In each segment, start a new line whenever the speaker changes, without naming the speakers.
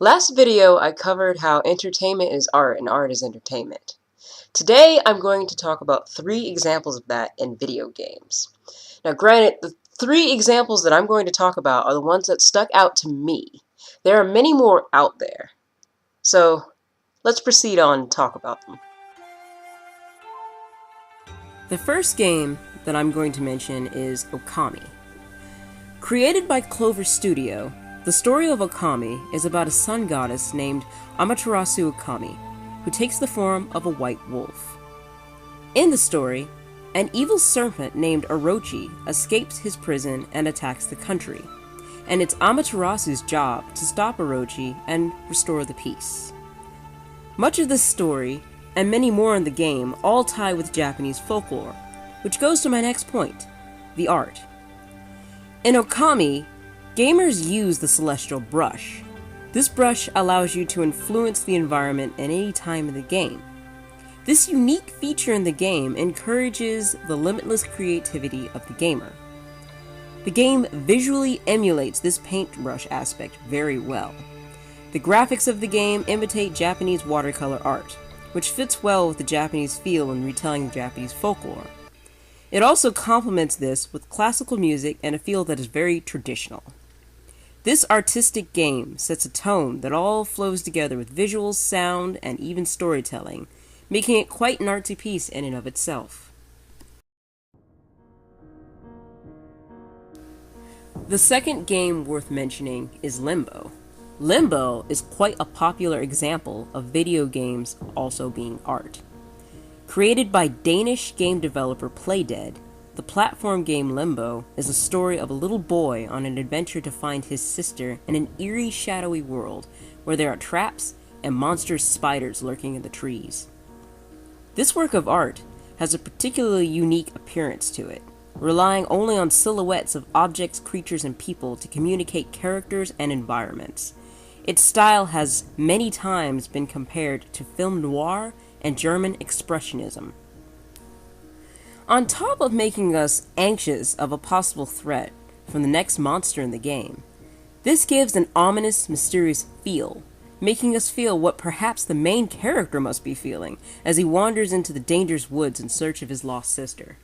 Last video I covered how entertainment is art and art is entertainment. Today I'm going to talk about 3 examples of that in video games. Now granted, the 3 examples that I'm going to talk about are the ones that stuck out to me. There are many more out there. So let's proceed on and talk about them. The first game that I'm going to mention is Okami. Created by Clover Studio, the story of Okami is about a sun goddess named Amaterasu Okami, who takes the form of a white wolf. In the story, an evil serpent named Orochi escapes his prison and attacks the country, and it's Amaterasu's job to stop Orochi and restore the peace. Much of this story, and many more in the game, all tie with Japanese folklore, which goes to my next point, the art. In Okami, gamers use the Celestial Brush. This brush allows you to influence the environment at any time in the game. This unique feature in the game encourages the limitless creativity of the gamer. The game visually emulates this paintbrush aspect very well. The graphics of the game imitate Japanese watercolor art, which fits well with the Japanese feel in retelling Japanese folklore. It also complements this with classical music and a feel that is very traditional. This artistic game sets a tone that all flows together with visuals, sound, and even storytelling, making it quite an artsy piece in and of itself. The second game worth mentioning is Limbo. Limbo is quite a popular example of video games also being art. Created by Danish game developer Playdead, the platform game Limbo is a story of a little boy on an adventure to find his sister in an eerie, shadowy world where there are traps and monstrous spiders lurking in the trees. This work of art has a particularly unique appearance to it, relying only on silhouettes of objects, creatures, and people to communicate characters and environments. Its style has many times been compared to film noir and German expressionism. On top of making us anxious of a possible threat from the next monster in the game, this gives an ominous, mysterious feel, making us feel what perhaps the main character must be feeling as he wanders into the dangerous woods in search of his lost sister.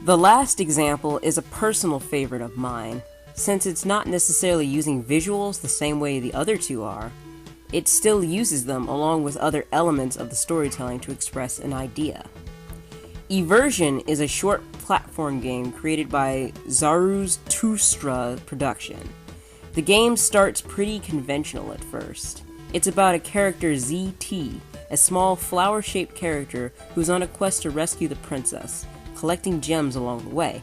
The last example is a personal favorite of mine. Since it's not necessarily using visuals the same way the other two are, it still uses them along with other elements of the storytelling to express an idea. Eversion is a short platform game created by Zarathustra Production. The game starts pretty conventional at first. It's about a character ZT, a small flower-shaped character who's on a quest to rescue the princess, collecting gems along the way.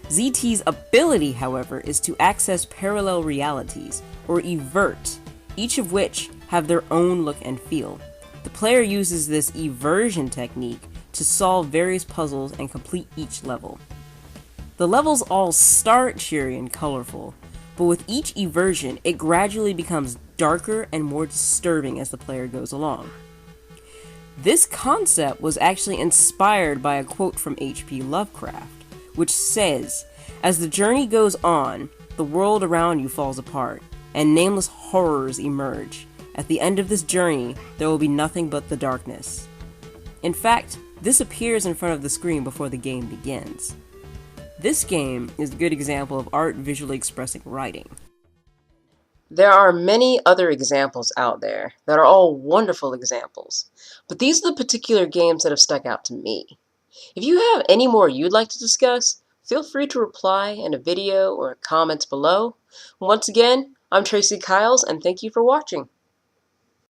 ZT's ability, however, is to access parallel realities, or evert, each of which have their own look and feel. The player uses this eversion technique to solve various puzzles and complete each level. The levels all start cheery and colorful, but with each eversion, it gradually becomes darker and more disturbing as the player goes along. This concept was actually inspired by a quote from H.P. Lovecraft, which says, "As the journey goes on, the world around you falls apart, and nameless horrors emerge. At the end of this journey, there will be nothing but the darkness." In fact, this appears in front of the screen before the game begins. This game is a good example of art visually expressing writing. There are many other examples out there that are all wonderful examples, but these are the particular games that have stuck out to me. If you have any more you'd like to discuss, feel free to reply in a video or comments below. Once again, I'm Tracy Kyles, and thank you for watching.